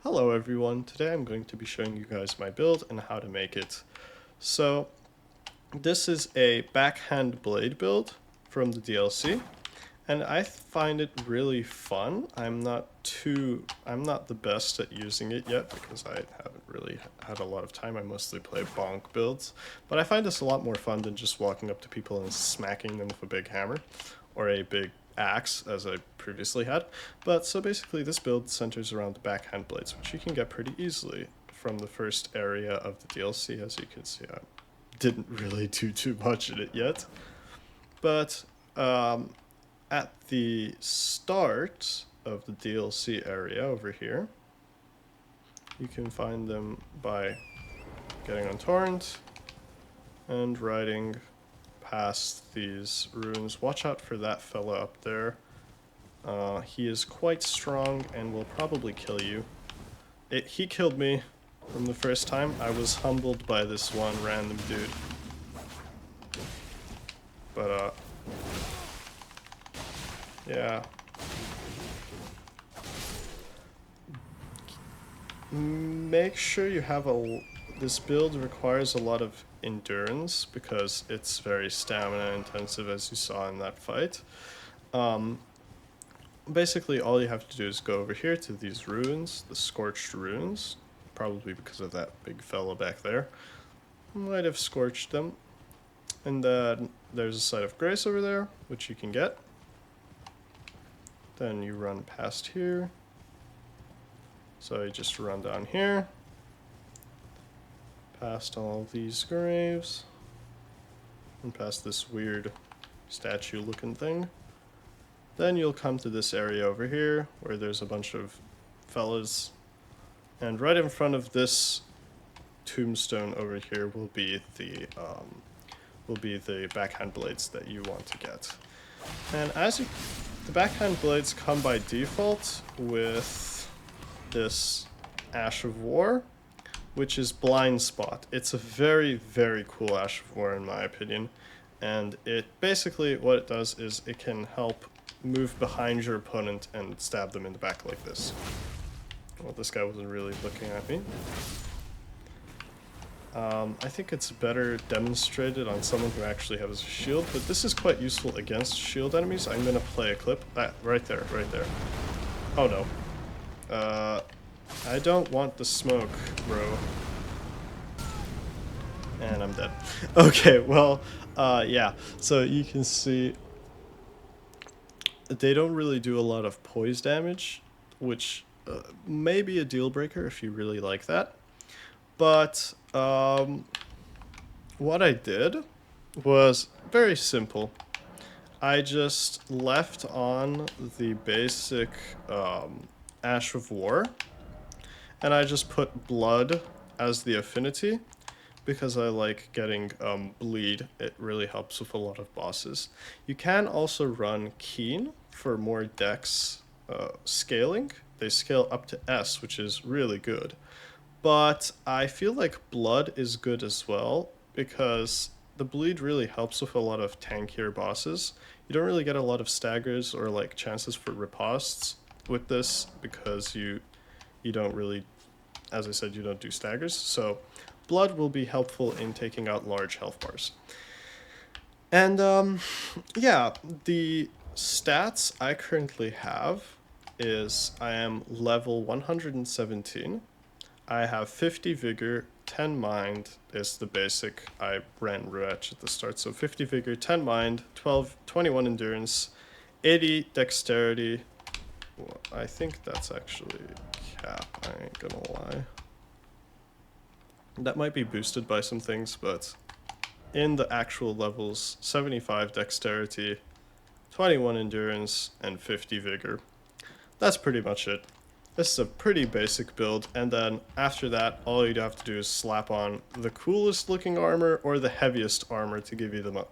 Hello everyone, today I'm going to be showing you guys my build and how to make it. So this is a Backhand Blade build from the DLC and I find it really fun. I'm not the best at using it yet because I haven't really had a lot of time. I mostly play bonk builds, but I find this a lot more fun than just walking up to people and smacking them with a big hammer or a big axe as I previously had. But so basically this build centers around the backhand blades, which you can get pretty easily from the first area of the DLC. As you can see, I didn't really do too much in it yet. But at the start of the DLC area over here, you can find them by getting on torrent and riding past these ruins. Watch out for that fella up there. He is quite strong and will probably kill you. He killed me from the first time. I was humbled by this one random dude. But, yeah. Make sure you have this build requires a lot of endurance because it's very stamina intensive, as you saw in that fight. Basically all you have to do is go over here to these ruins, the scorched ruins, probably because of that big fella back there. Might have scorched them. And then there's a site of grace over there, which you can get. Then you run past here. So you just run down here, past all these graves, and past this weird statue looking thing. Then you'll come to this area over here where there's a bunch of fellas, and right in front of this tombstone over here will be the backhand blades that you want to get. And the backhand blades come by default with this Ash of War, which is Blind Spot. It's a very, very cool Ash of War in my opinion, and it basically what it does is it can help move behind your opponent and stab them in the back like this. Well, this guy wasn't really looking at me. I think it's better demonstrated on someone who actually has a shield, but this is quite useful against shield enemies. I'm gonna play a clip. Right there, right there. Oh no. I don't want the smoke, bro. And I'm dead. Okay, well, yeah. So you can see they don't really do a lot of poise damage, which may be a deal breaker if you really like that. But what I did was very simple. I just left on the basic Ash of War, and I just put blood as the affinity because I like getting bleed. It really helps with a lot of bosses. You can also run Keen for more dex scaling. They scale up to S, which is really good. But I feel like blood is good as well because the bleed really helps with a lot of tankier bosses. You don't really get a lot of staggers or like chances for riposts with this because you don't really, as I said, you don't do staggers. So blood will be helpful in taking out large health bars. And yeah, the stats I currently have is I am level 117. I have 50 vigor, 10 mind is the basic. I ran Ruach at the start, so 50 vigor, 10 mind, 21 endurance, 80 dexterity. Well, I think that's actually cap, I ain't gonna lie. That might be boosted by some things, but in the actual levels, 75 dexterity, 21 endurance, and 50 vigor. That's pretty much it. This is a pretty basic build, and then after that, all you'd have to do is slap on the coolest looking armor or the heaviest armor to give you the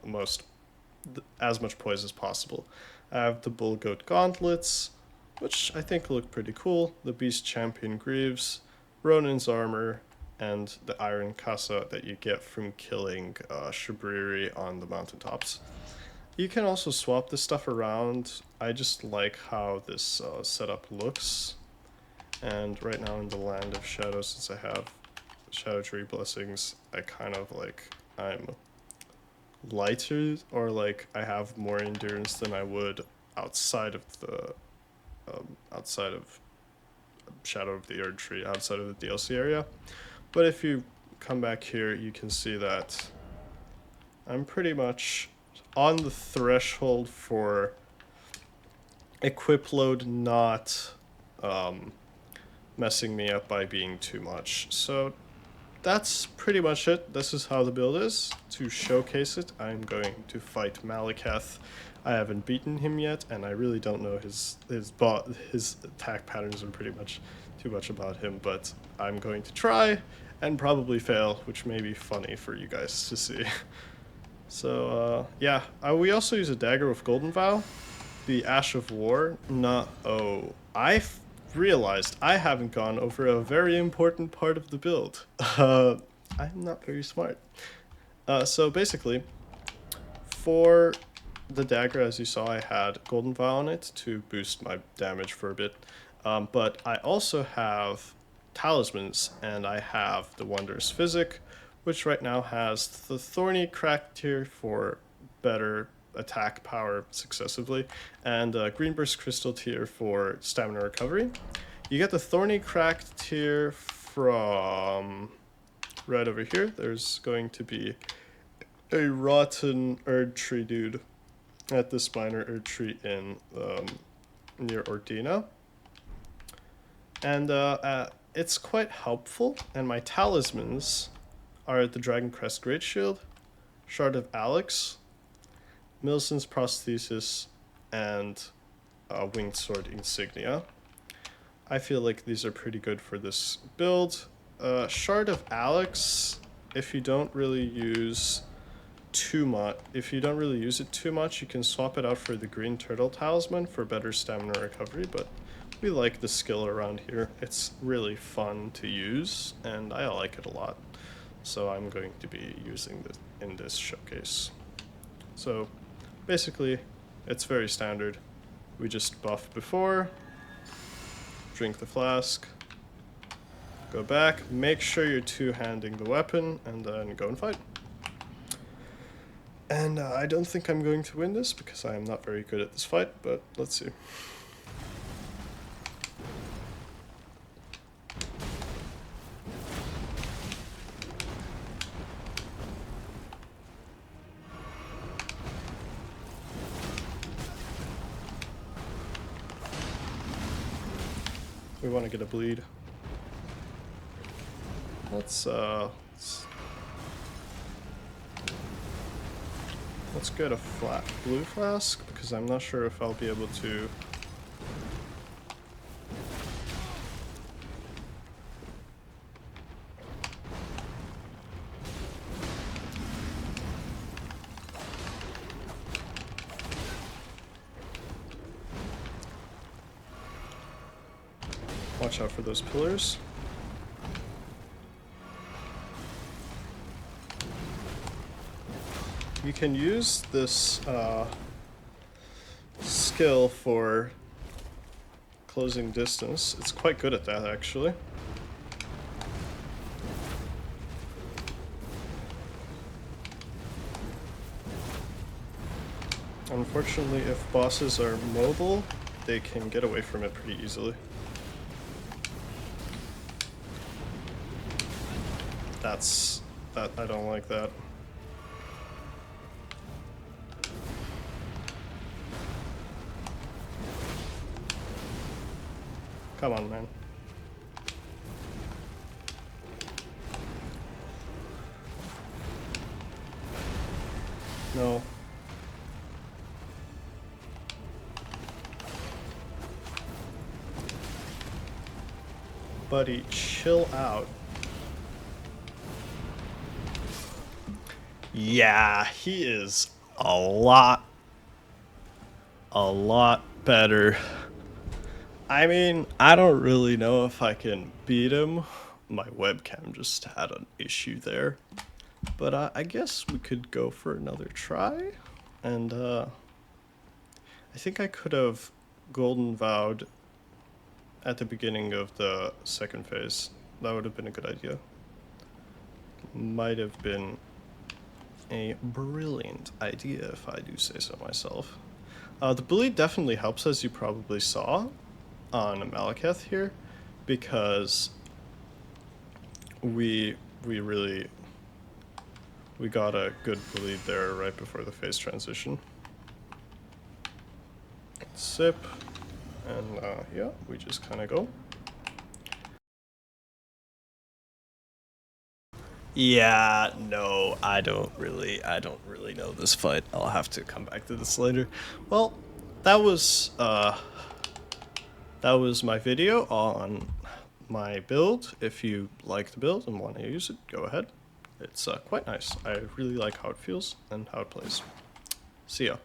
as much poise as possible. I have the Bull Goat Gauntlets, which I think look pretty cool, the Beast Champion Greaves, Ronin's armor, and the Iron Casa that you get from killing Shabriri on the mountaintops. You can also swap this stuff around. I just like how this setup looks. And right now in the Land of Shadows, since I have Shadow Tree Blessings, I kind of like, I'm lighter, or like I have more endurance than I would outside of the, outside of Shadow of the Erdtree, outside of the DLC area. But if you come back here, you can see that I'm pretty much on the threshold for equip load not messing me up by being too much. So that's pretty much it. This is how the build is. To showcase it, I'm going to fight Malekith. I haven't beaten him yet, and I really don't know his attack patterns are pretty much too much about him, but I'm going to try and probably fail, which may be funny for you guys to see. So yeah, we also use a dagger with Golden Vow. The Ash of War. I've realized I haven't gone over a very important part of the build. I'm not very smart. So basically, for the dagger, as you saw, I had Golden Vow on it to boost my damage for a bit. But I also have talismans, and I have the Wondrous Physic, which right now has the Thorny Crack tier for better attack power successively, and Green Burst Crystal tier for stamina recovery. You get the Thorny Crack tier from right over here. There's going to be a rotten Erdtree dude at this minor Erdtree in near Ordina. And it's quite helpful, and my talismans are the Dragon Crest Great Shield, Shard of Alex, Millicent's Prosthesis, and Winged Sword Insignia. I feel like these are pretty good for this build. Shard of Alex, if you don't really use it too much, you can swap it out for the Green Turtle Talisman for better stamina recovery, but we like the skill around here. It's really fun to use, and I like it a lot. So I'm going to be using this in this showcase. So basically, it's very standard. We just buff before, drink the flask, go back, make sure you're two-handing the weapon, and then go and fight. And I don't think I'm going to win this because I am not very good at this fight, but let's see. We want to get a bleed. Let's get a flat blue flask because I'm not sure if I'll be able to. Watch out for those pillars. You can use this skill for closing distance. It's quite good at that, actually. Unfortunately, if bosses are mobile, they can get away from it pretty easily. I don't like that. Come on, man. No. Buddy, chill out. Yeah, he is a lot better. I mean, I don't really know if I can beat him. My webcam just had an issue there. But I guess we could go for another try. And I think I could have golden vowed at the beginning of the second phase. That would have been a good idea. Might have been a brilliant idea, if I do say so myself. The bleed definitely helps, as you probably saw on Malekith here, because we got a good bleed there right before the phase transition. Sip, and yeah, we just kind of go. Yeah, no, I don't really know this fight. I'll have to come back to this later. Well, that was my video on my build. If you like the build and want to use it, go ahead. It's quite nice. I really like how it feels and how it plays. See ya.